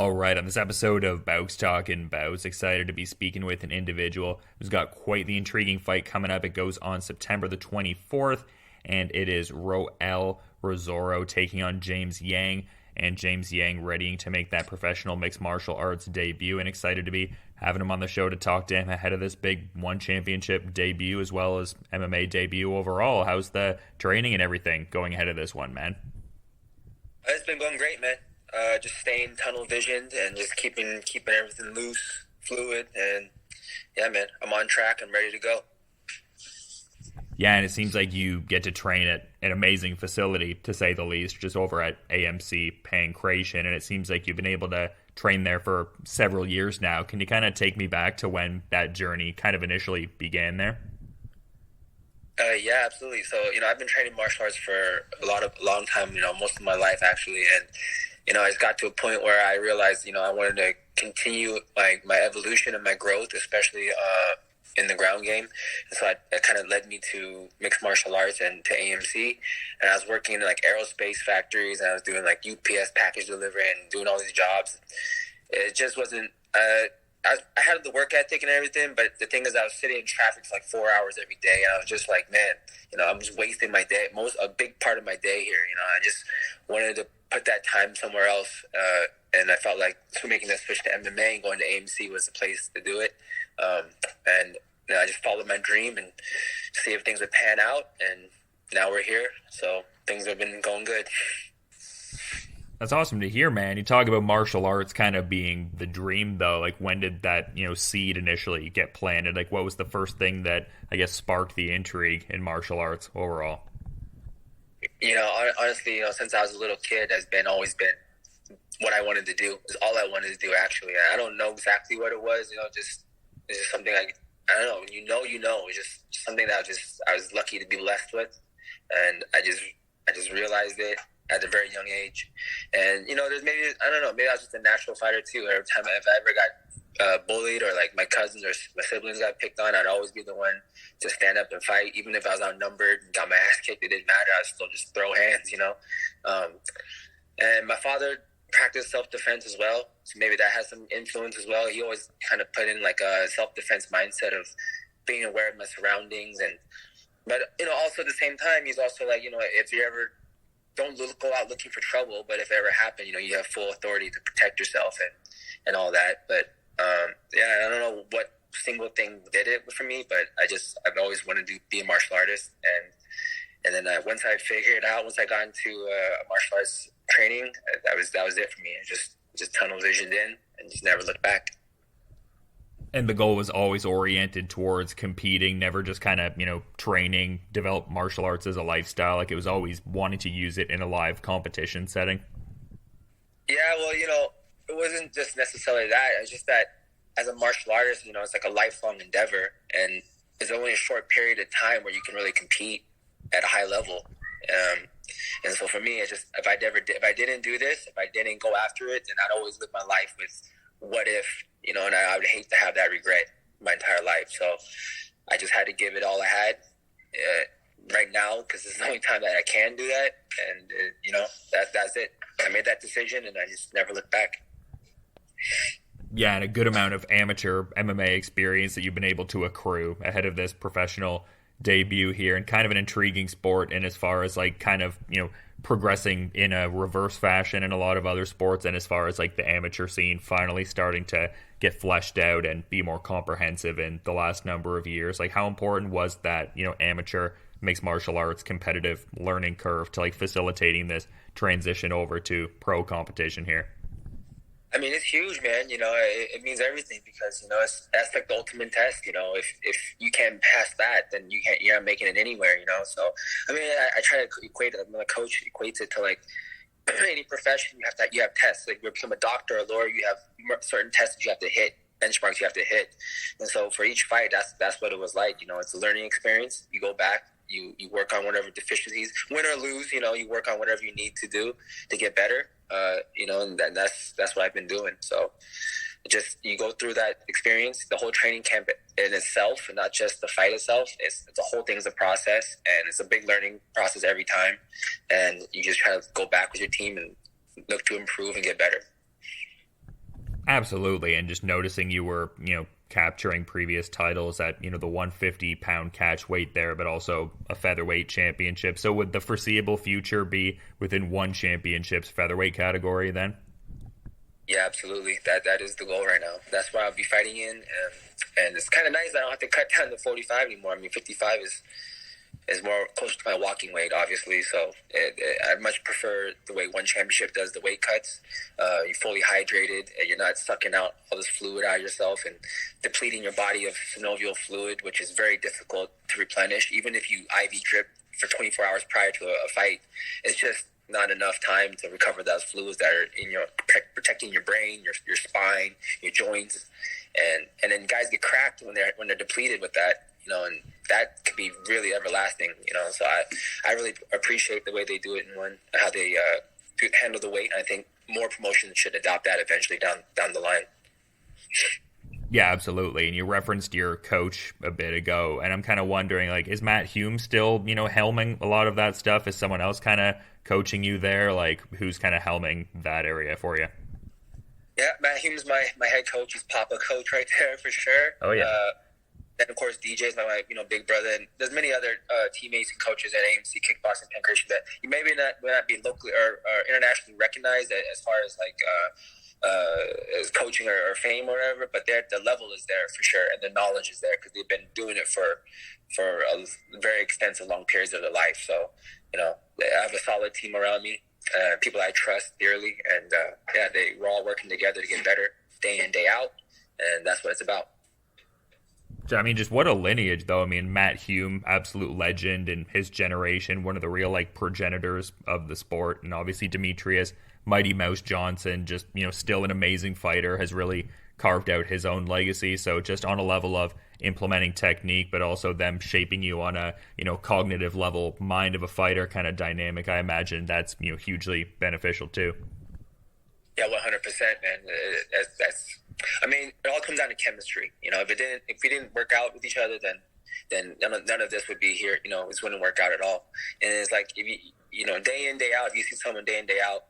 All right, on this episode of Bouts Talking Bouts, excited to be speaking with an individual who's got quite the intriguing fight coming up. It goes on September the 24th, and it is Roel Rosauro taking on James Yang, and James Yang readying to make that professional mixed martial arts debut, and excited to be having him on the show to talk to him ahead of this big one championship debut as well as MMA debut overall. How's the training and everything going ahead of this one, man? It's been going great, man. Just staying tunnel visioned and just keeping everything loose, fluid, and yeah, man, I'm on track. I'm ready to go. Yeah, and it seems like you get to train at an amazing facility, to say the least, just over at AMC Pankration, and it seems like you've been able to train there for several years now. Can you kind of take me back to when that journey kind of initially began there? Yeah, absolutely. So, I've been training martial arts for a long time, most of my life actually. And, I just got to a point where I realized, I wanted to continue my evolution and my growth, especially in the ground game. And so it kind of led me to mixed martial arts and to AMC. And I was working in aerospace factories, and I was doing UPS package delivery and doing all these jobs. It just wasn't, I had the work ethic and everything, but the thing is, I was sitting in traffic for 4 hours every day, and I was just like, man, I'm just wasting my day, a big part of my day here. I just wanted to put that time somewhere else, and I felt like making that switch to MMA and going to AMC was the place to do it. And I just followed my dream and see if things would pan out, and now we're here, so things have been going good. That's awesome to hear, man. You talk about martial arts kind of being the dream, though. When did that, seed initially get planted? What was the first thing that, I guess, sparked the intrigue in martial arts overall? Honestly, since I was a little kid, has always been what I wanted to do. It's all I wanted to do, actually. I don't know exactly what it was. It's just something I don't know. It's just something that I was lucky to be blessed with, and I just realized it at a very young age. And, there's maybe I was just a natural fighter too. Every time if I ever got bullied, or my cousins or my siblings got picked on, I'd always be the one to stand up and fight. Even if I was outnumbered and got my ass kicked, it didn't matter. I'd still just throw hands, And my father practiced self-defense as well, so maybe that has some influence as well. He always kind of put in a self-defense mindset of being aware of my surroundings. But also at the same time, he's also if you ever don't go out looking for trouble, but if it ever happened, you have full authority to protect yourself and all that. But I don't know what single thing did it for me, but I've always wanted to be a martial artist. And then once I figured it out, once I got into martial arts training, that was it for me. Just tunnel visioned in and just never looked back. And the goal was always oriented towards competing, never just kind of, training, develop martial arts as a lifestyle. It was always wanting to use it in a live competition setting. Yeah, well, it wasn't just necessarily that. It's just that as a martial artist, it's a lifelong endeavor, and it's only a short period of time where you can really compete at a high level. And so for me, it's just, if I didn't do this, if I didn't go after it, then I'd always live my life with what if, and I would hate to have that regret my entire life. So I just had to give it all I had right now, because it's the only time that I can do that. And, that's it. I made that decision, and I just never looked back. Yeah, and a good amount of amateur MMA experience that you've been able to accrue ahead of this professional debut here, and kind of an intriguing sport, and as far as progressing in a reverse fashion in a lot of other sports, and as far as the amateur scene finally starting to get fleshed out and be more comprehensive in the last number of years. How important was that amateur mixed martial arts competitive learning curve to facilitating this transition over to pro competition here? I mean, it's huge, man. It means everything, because that's the ultimate test. If you can't pass that, then you're not making it anywhere. So I mean, I try to equate it. My coach equates it to any profession. You have tests. You become a doctor, a lawyer, you have certain tests that you have to hit, benchmarks you have to hit. And so for each fight, that's what it was like. It's a learning experience. You go back. You work on whatever deficiencies, win or lose, you work on whatever you need to do to get better, and that's what I've been doing. So you go through that experience, the whole training camp in itself, and not just the fight itself. It's the whole thing is a process, and it's a big learning process every time. And you just try to go back with your team and look to improve and get better. Absolutely, and just noticing you were, capturing previous titles at, the 150-pound catch weight there, but also a featherweight championship. So would the foreseeable future be within one championship's featherweight category then? Yeah, absolutely. That is the goal right now. That's where I'll be fighting in, and it's kind of nice. I don't have to cut down to 45 anymore. I mean, 55 is more close to my walking weight, obviously. So I much prefer the way one championship does the weight cuts. You're fully hydrated, and you're not sucking out all this fluid out of yourself and depleting your body of synovial fluid, which is very difficult to replenish. Even if you IV drip for 24 hours prior to a fight, it's just not enough time to recover those fluids that are in your protecting your brain, your spine, your joints, and then guys get cracked when they're depleted with that, and that could be really everlasting, So I really appreciate the way they do it and how they handle the weight. I think more promotions should adopt that eventually down the line. Yeah, absolutely. And you referenced your coach a bit ago, and I'm kind of wondering, like, is Matt Hume still, helming a lot of that stuff? Is someone else kind of coaching you there? Like, who's kind of helming that area for you? Yeah, Matt Hume's my head coach. He's Papa coach right there for sure. Oh, yeah. Then, of course, DJ's my big brother. And there's many other teammates and coaches at AMC Kickboxing Pankration that you maybe not be locally or internationally recognized as far as like as coaching or fame or whatever, but the level is there for sure, and the knowledge is there because they've been doing it for a very extensive, long periods of their life. So, I have a solid team around me, people I trust dearly, and we're all working together to get better day in, day out, and that's what it's about. I mean, just what a lineage, though. I mean, Matt Hume, absolute legend in his generation, one of the real, progenitors of the sport. And obviously Demetrious, Mighty Mouse Johnson, just, still an amazing fighter, has really carved out his own legacy. So just on a level of implementing technique, but also them shaping you on a, cognitive level, mind of a fighter kind of dynamic, I imagine that's, hugely beneficial too. Yeah, 100%, man. I mean, it all comes down to chemistry. If we didn't work out with each other, then none of this would be here. This wouldn't work out at all. And it's like, if you day in, day out, if you see someone day in, day out,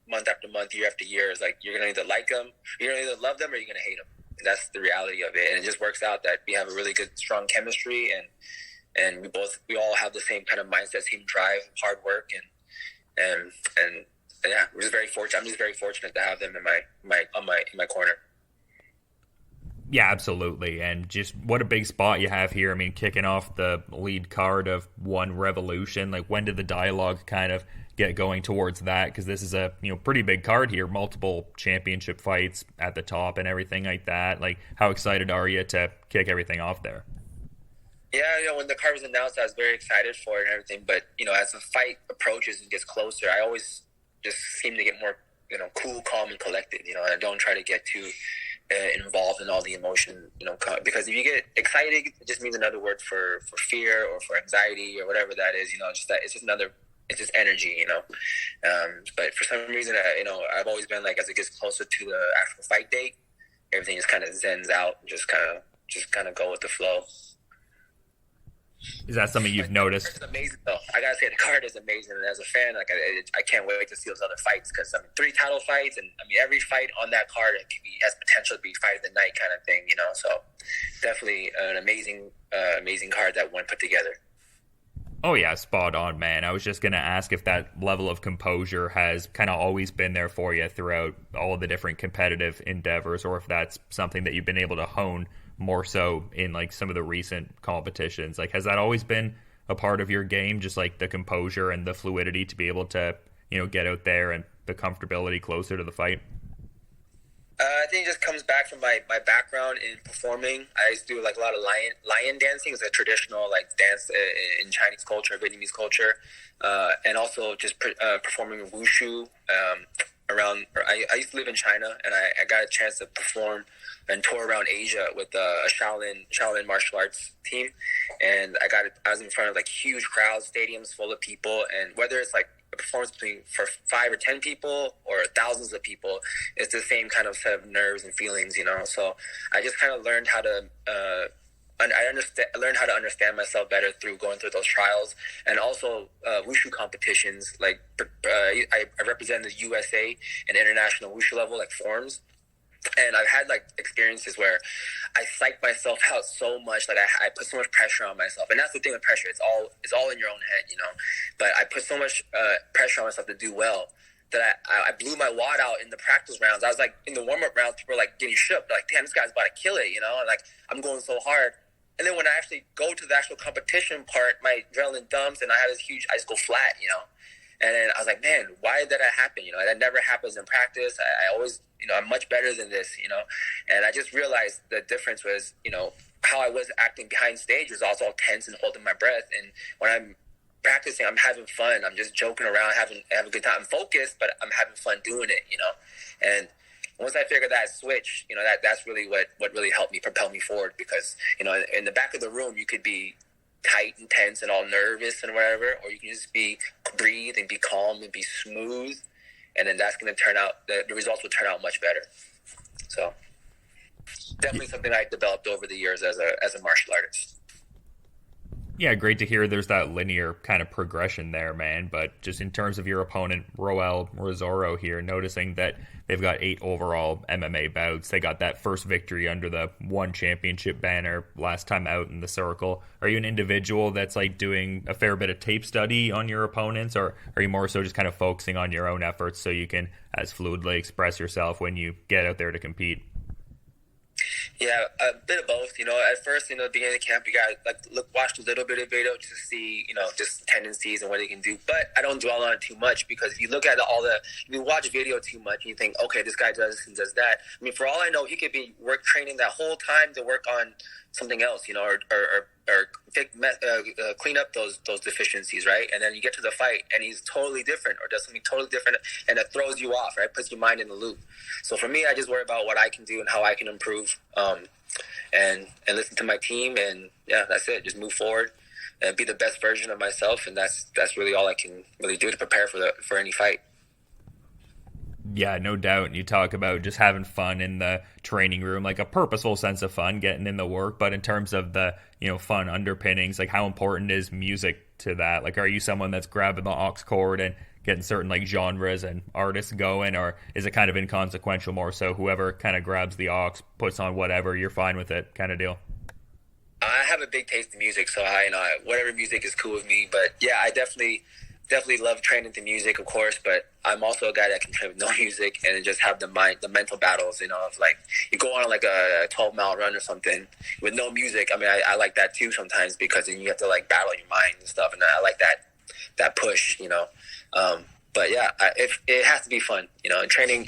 month after month, year after year, it's like you're gonna either like them, you're gonna either love them, or you're gonna hate them. And that's the reality of it. And it just works out that we have a really good, strong chemistry, and we all have the same kind of mindset, same drive, hard work, and yeah, we're just very fortunate. I'm just very fortunate to have them in my corner. Yeah, absolutely. And just what a big spot you have here. I mean, kicking off the lead card of One Revolution, like when did the dialogue kind of get going towards that? Because this is a pretty big card here, multiple championship fights at the top and everything like that. Like, how excited are you to kick everything off there? Yeah, when the card was announced, I was very excited for it and everything. But as the fight approaches and gets closer, I always just seem to get more cool, calm, and collected. I don't try to get too involved in all the emotion, because if you get excited, it just means another word for fear or for anxiety or whatever that is. It's just energy, But for some reason, I've always been like, as it gets closer to the actual fight date, everything just kind of zens out, and just kind of go with the flow. Is that something you've noticed? It's amazing, though. I gotta say, the card is amazing, and as a fan, I can't wait to see those other fights, because 3 title fights, and every fight on that card has potential to be fight of the night kind of thing, So definitely an amazing card that one put together. Oh yeah, spot on, man. I was just gonna ask if that level of composure has kind of always been there for you throughout all of the different competitive endeavors, or if that's something that you've been able to hone more so in some of the recent competitions. Like, has that always been a part of your game, just like the composure and the fluidity to be able to get out there, and the comfortability closer to the fight? I think it just comes back from my background in performing. I used to do a lot of lion dancing. It's a traditional dance in Chinese culture, Vietnamese culture, and also just performing wushu around. I used to live in China, and I got a chance to perform and tour around Asia with a Shaolin martial arts team, and I was in front of huge crowds, stadiums full of people, and whether it's a performance for 5 or 10 people or thousands of people, it's the same kind of set of nerves and feelings, So I just kind of learned how to I learned how to understand myself better through going through those trials, and also wushu competitions. I represent the USA and international wushu level forums. And I've had like experiences where I psych myself out so much, like I put so much pressure on myself. And that's the thing with pressure; it's all in your own head, you know. But I put so much pressure on myself to do well that I blew my wad out in the practice rounds. I was like in the warm up rounds, people were like getting shook, like, damn, this guy's about to kill it, you know. And like I'm going so hard. And then when I actually go to the actual competition part, my adrenaline dumps, and I just go flat, you know. And then I was like, man, why did that happen? You know, that never happens in practice. I always, you know, I'm much better than this, you know. And I just realized the difference was, you know, how I was acting behind stage was also all tense and holding my breath. And when I'm practicing, I'm having fun. I'm just joking around, having a good time. I'm focused, but I'm having fun doing it, you know. And once I figured that switch, you know, that's really what really helped me propel me forward, because, you know, in the back of the room, you could be tight and tense and all nervous and whatever, or you can just breathe and be calm and be smooth, and then that's going to turn out, the results will turn out much better. So definitely something I developed over the years as a martial artist. Yeah, great to hear there's that linear kind of progression there, man. But just in terms of your opponent, Roel Rosauro here, noticing that they've got 8 overall MMA bouts. They got that first victory under the one championship banner last time out in the circle. Are you an individual that's like doing a fair bit of tape study on your opponents, or are you more so just kind of focusing on your own efforts so you can as fluidly express yourself when you get out there to compete? Yeah, a bit of both. You know, at first, you know, at the beginning of the camp, you got watch a little bit of video just to see, you know, just tendencies and what they can do. But I don't dwell on it too much, because if you look at if you watch video too much, and you think, okay, this guy does this and does that. I mean, for all I know, he could be training that whole time to work on something else, you know, or clean up those deficiencies, right? And then you get to the fight, and he's totally different, or does something totally different, and it throws you off, right? Puts your mind in the loop. So for me, I just worry about what I can do and how I can improve, and listen to my team, and yeah, that's it. Just move forward and be the best version of myself, and that's really all I can really do to prepare for any fight. Yeah, no doubt. You talk about just having fun in the training room, like a purposeful sense of fun, getting in the work. But in terms of the, you know, fun underpinnings, like how important is music to that? Like, are you someone that's grabbing the aux cord and getting certain like genres and artists going, or is it kind of inconsequential, more so whoever kind of grabs the aux, puts on whatever, you're fine with it kind of deal? I have a big taste in music, so whatever music is cool with me. But yeah, I definitely love training to music, of course, but I'm also a guy that can train with no music and just have the mental battles, you know, of like, you go on like a 12-mile run or something with no music. I mean, I like that too sometimes, because then you have to like battle your mind and stuff, and I like that push, you know. But yeah, if it has to be fun, you know, and training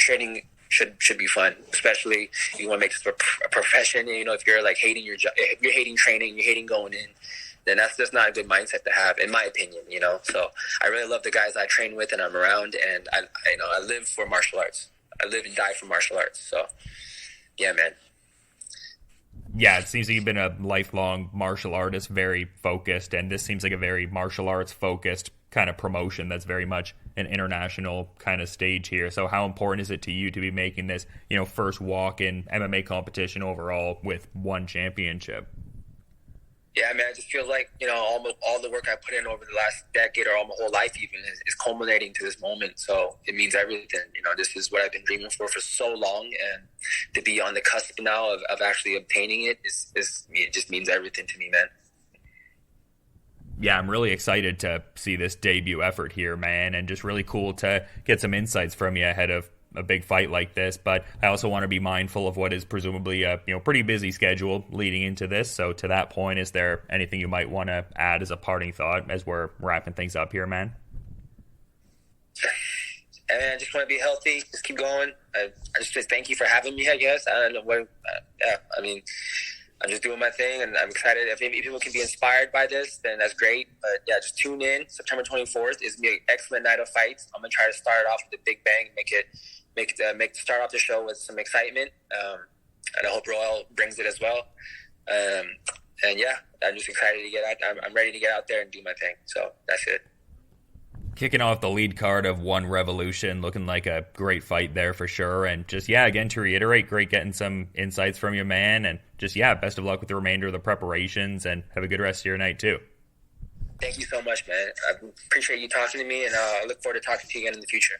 should be fun, especially if you want to make this a profession. You know, if you're like hating your job, if you're hating training, you're hating going in, then that's just not a good mindset to have, in my opinion, you know. So I really love the guys I train with and I'm around, and I live for martial arts. I live and die for martial arts. So yeah, man. Yeah, it seems like you've been a lifelong martial artist, very focused, and this seems like a very martial arts focused kind of promotion that's very much an international kind of stage here. So how important is it to you to be making this, you know, first walk in MMA competition overall with one championship? Yeah, I mean, I just feel like, you know, all the work I put in over the last decade, or all my whole life even, is culminating to this moment. So it means everything. You know, this is what I've been dreaming for so long, and to be on the cusp now of actually obtaining it it just means everything to me, man. Yeah, I'm really excited to see this debut effort here, man, and just really cool to get some insights from you ahead of a big fight like this. But I also want to be mindful of what is presumably a pretty busy schedule leading into this. So to that point, is there anything you might want to add as a parting thought as we're wrapping things up here, man? And I just want to be healthy. Just keep going. I just thank you for having me, I guess. I don't know what. Yeah, I mean, I'm just doing my thing, and I'm excited. If people can be inspired by this, then that's great. But yeah, just tune in. September 24th is gonna be an excellent night of fights. I'm gonna try to start off with a big bang, start off the show with some excitement, and I hope Roel brings it as well. And yeah, I'm just excited to get out. I'm ready to get out there and do my thing. So that's it. Kicking off the lead card of One Revolution, looking like a great fight there for sure. And just, yeah, again, to reiterate, great getting some insights from you, man. And just, yeah, best of luck with the remainder of the preparations, and have a good rest of your night, too. Thank you so much, man. I appreciate you talking to me, and I look forward to talking to you again in the future.